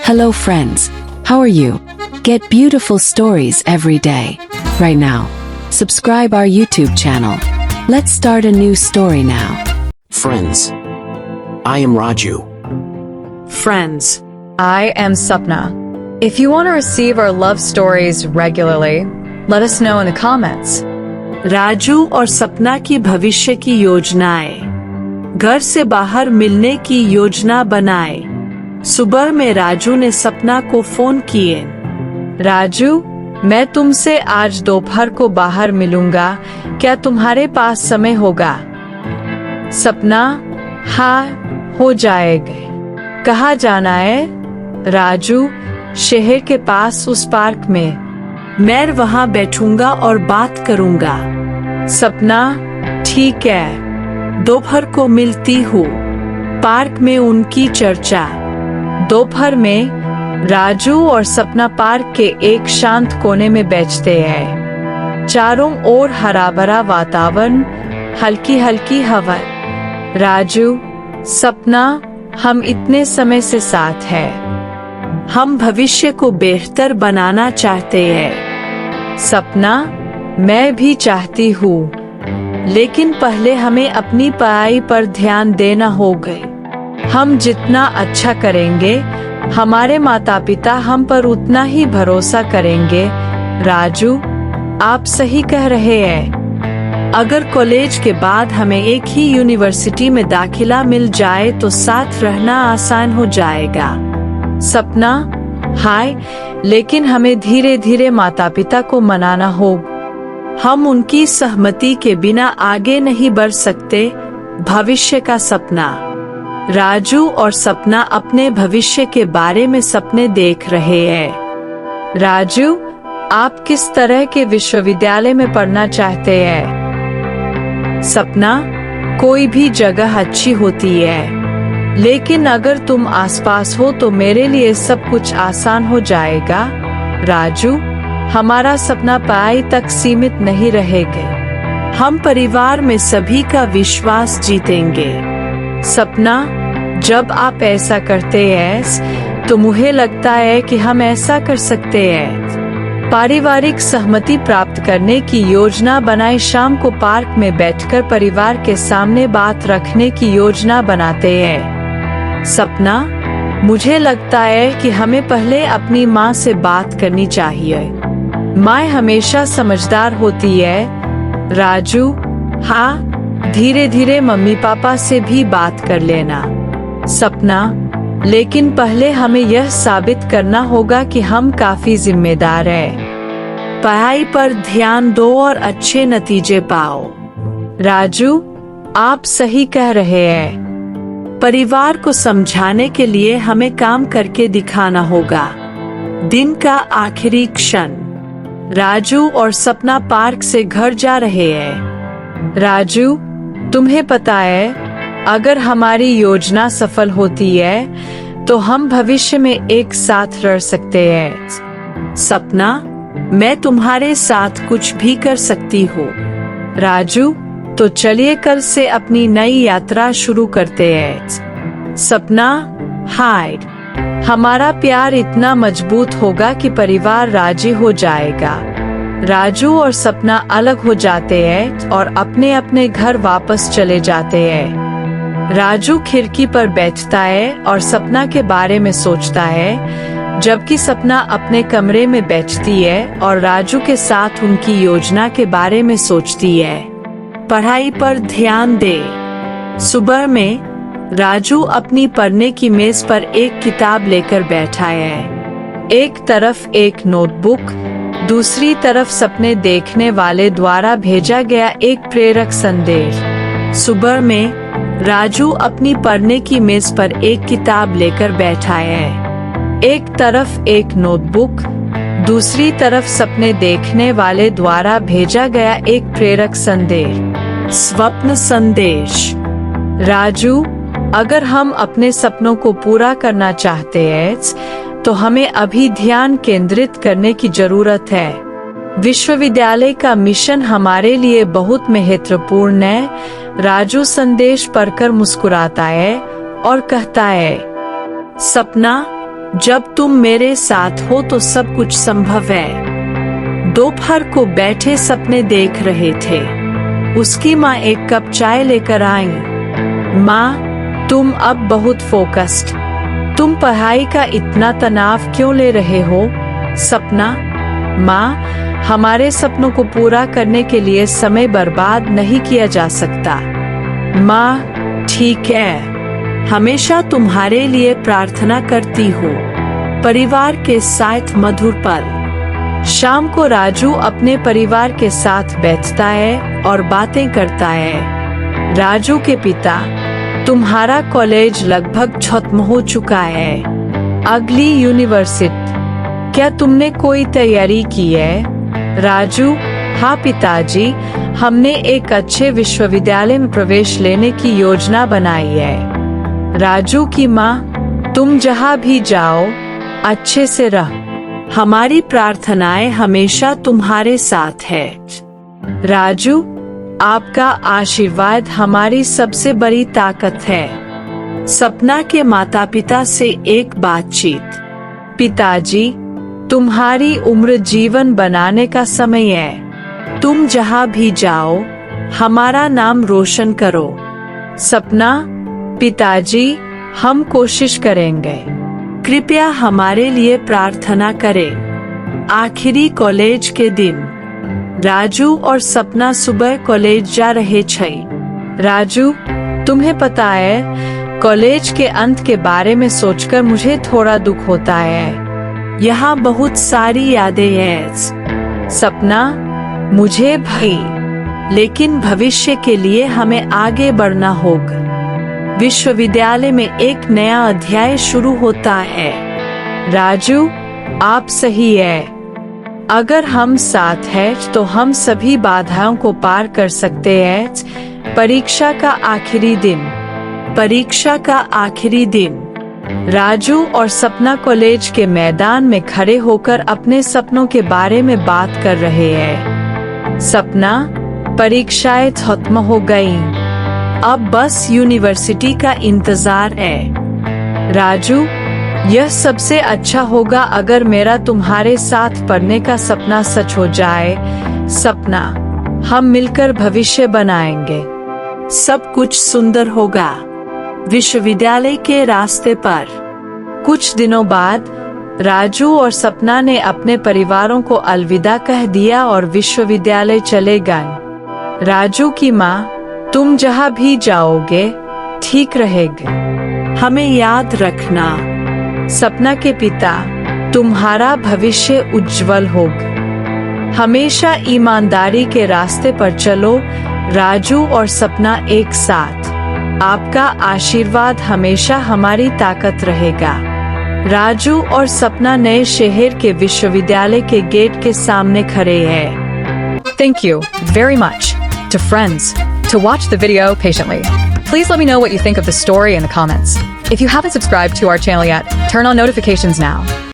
Hello friends, how are you? Get beautiful stories every day. Right now, subscribe our YouTube channel. Let's start a new story now. Friends, I am Raju. Friends, I am Sapna. If you want to receive our love stories regularly, let us know in the comments. Raju और सपना की भविष्य की योजनाएं। घर से बाहर मिलने की योजना बनाए। सुबह में राजू ने सपना को फोन किए। राजू, मैं तुमसे आज दोपहर को बाहर मिलूंगा, क्या तुम्हारे पास समय होगा? सपना, हाँ, हो जाएगा। कहाँ जाना है? राजू, शहर के पास उस पार्क में। मैं वहाँ बैठूंगा और बात करूंगा। सपना, ठीक है, दोपहर को मिलती हूँ। पार्क में उनकी चर्चा। दोपहर में राजू और सपना पार्क के एक शांत कोने में बैठते हैं। चारों ओर हरा भरा वातावरण, हल्की हल्की हवा। राजू, सपना, हम इतने समय से साथ हैं। हम भविष्य को बेहतर बनाना चाहते हैं। सपना, मैं भी चाहती हूँ, लेकिन पहले हमें अपनी पढ़ाई पर ध्यान देना होगा। हम जितना अच्छा करेंगे, हमारे माता पिता हम पर उतना ही भरोसा करेंगे। राजू, आप सही कह रहे हैं। अगर कॉलेज के बाद हमें एक ही यूनिवर्सिटी में दाखिला मिल जाए तो साथ रहना आसान हो जाएगा। सपना, हाय, लेकिन हमें धीरे धीरे माता पिता को मनाना होगा। हम उनकी सहमति के बिना आगे नहीं बढ़ सकते। भविष्य का सपना। राजू और सपना अपने भविष्य के बारे में सपने देख रहे हैं। राजू, आप किस तरह के विश्वविद्यालय में पढ़ना चाहते हैं? सपना, कोई भी जगह अच्छी होती है, लेकिन अगर तुम आसपास हो तो मेरे लिए सब कुछ आसान हो जाएगा। राजू, हमारा सपना पढ़ाई तक सीमित नहीं रहेगा। हम परिवार में सभी का विश्वास जीतेंगे। सपना, जब आप ऐसा करते हैं तो मुझे लगता है कि हम ऐसा कर सकते हैं। पारिवारिक सहमति प्राप्त करने की योजना बनाए। शाम को पार्क में बैठकर परिवार के सामने बात रखने की योजना बनाते हैं। सपना, मुझे लगता है कि हमें पहले अपनी माँ से बात करनी चाहिए। माँ हमेशा समझदार होती है। राजू, हाँ, धीरे धीरे मम्मी पापा से भी बात कर लेना। सपना, लेकिन पहले हमें यह साबित करना होगा कि हम काफी जिम्मेदार हैं। पढ़ाई पर ध्यान दो और अच्छे नतीजे पाओ। राजू, आप सही कह रहे हैं। परिवार को समझाने के लिए हमें काम करके दिखाना होगा। दिन का आखिरी क्षण। राजू और सपना पार्क से घर जा रहे हैं। राजू, तुम्हें पता है, अगर हमारी योजना सफल होती है तो हम भविष्य में एक साथ रह सकते हैं। सपना, मैं तुम्हारे साथ कुछ भी कर सकती हूँ। राजू, तो चलिए कल से अपनी नई यात्रा शुरू करते हैं। सपना, हाय, हमारा प्यार इतना मजबूत होगा कि परिवार राजी हो जाएगा। राजू और सपना अलग हो जाते हैं और अपने अपने घर वापस चले जाते हैं। राजू खिड़की पर बैठता है और सपना के बारे में सोचता है, जबकि सपना अपने कमरे में बैठती है और राजू के साथ उनकी योजना के बारे में सोचती है। पढ़ाई पर ध्यान दे। सुबह में राजू अपनी पढ़ने की मेज पर एक किताब लेकर बैठा है। एक तरफ एक नोटबुक, दूसरी तरफ सपने देखने वाले द्वारा भेजा गया एक प्रेरक संदेश। सुबह में राजू अपनी पढ़ने की मेज पर एक किताब लेकर बैठा है। एक तरफ एक नोटबुक, दूसरी तरफ सपने देखने वाले द्वारा भेजा गया एक प्रेरक संदेश। स्वप्न संदेश। राजू, अगर हम अपने सपनों को पूरा करना चाहते हैं तो हमें अभी ध्यान केंद्रित करने की जरूरत है। विश्वविद्यालय का मिशन हमारे लिए बहुत महत्वपूर्ण है। राजू संदेश पढ़कर मुस्कुराता है और कहता है, सपना, जब तुम मेरे साथ हो तो सब कुछ संभव है। दोपहर को बैठे सपने देख रहे थे। उसकी माँ एक कप चाय लेकर आई। माँ, तुम अब बहुत फोकस्ड। तुम पढ़ाई का इतना तनाव क्यों ले रहे हो? सपना, माँ, हमारे सपनों को पूरा करने के लिए समय बर्बाद नहीं किया जा सकता। माँ, ठीक है, हमेशा तुम्हारे लिए प्रार्थना करती हूँ। परिवार के साथ मधुर पल। शाम को राजू अपने परिवार के साथ बैठता है और बातें करता है। राजू के पिता, तुम्हारा कॉलेज लगभग खत्म हो चुका है। अगली यूनिवर्सिटी, क्या तुमने कोई तैयारी की है? राजू, हाँ पिताजी, हमने एक अच्छे विश्वविद्यालय में प्रवेश लेने की योजना बनाई है। राजू की माँ, तुम जहाँ भी जाओ अच्छे से रह। हमारी प्रार्थनाएं हमेशा तुम्हारे साथ है। राजू, आपका आशीर्वाद हमारी सबसे बड़ी ताकत है। सपना के माता पिता से एक बातचीत। पिताजी, तुम्हारी उम्र जीवन बनाने का समय है। तुम जहाँ भी जाओ हमारा नाम रोशन करो। सपना, पिताजी, हम कोशिश करेंगे। कृपया हमारे लिए प्रार्थना करें। आखिरी कॉलेज के दिन। राजू और सपना सुबह कॉलेज जा रहे थे। राजू, तुम्हें पता है, कॉलेज के अंत के बारे में सोचकर मुझे थोड़ा दुख होता है। यहाँ बहुत सारी यादें हैं। सपना, मुझे भी, लेकिन भविष्य के लिए हमें आगे बढ़ना होगा। विश्वविद्यालय में एक नया अध्याय शुरू होता है। राजू, आप सही है। अगर हम साथ हैं तो हम सभी बाधाओं को पार कर सकते हैं। परीक्षा का आखिरी दिन। परीक्षा का आखिरी दिन। राजू और सपना कॉलेज के मैदान में खड़े होकर अपने सपनों के बारे में बात कर रहे हैं। सपना, परीक्षाएं खत्म हो गईं। अब बस यूनिवर्सिटी का इंतजार है। राजू, यह सबसे अच्छा होगा अगर मेरा तुम्हारे साथ पढ़ने का सपना सच हो जाए। सपना, हम मिलकर भविष्य बनाएंगे। सब कुछ सुंदर होगा। विश्वविद्यालय के रास्ते पर। कुछ दिनों बाद राजू और सपना ने अपने परिवारों को अलविदा कह दिया और विश्वविद्यालय चले गए। राजू की माँ, तुम जहाँ भी जाओगे ठीक रहेगा। हमें याद रखना। सपना के पिता, तुम्हारा भविष्य उज्जवल होगा। हमेशा ईमानदारी के रास्ते पर चलो। राजू और सपना एक साथ। आपका आशीर्वाद हमेशा हमारी ताकत रहेगा। राजू और सपना नए शहर के विश्वविद्यालय के गेट के सामने खड़े हैं। Thank you very much to friends to watch the video patiently. Please let me know what you think of the story in the comments. If you haven't subscribed to our channel yet, turn on notifications now.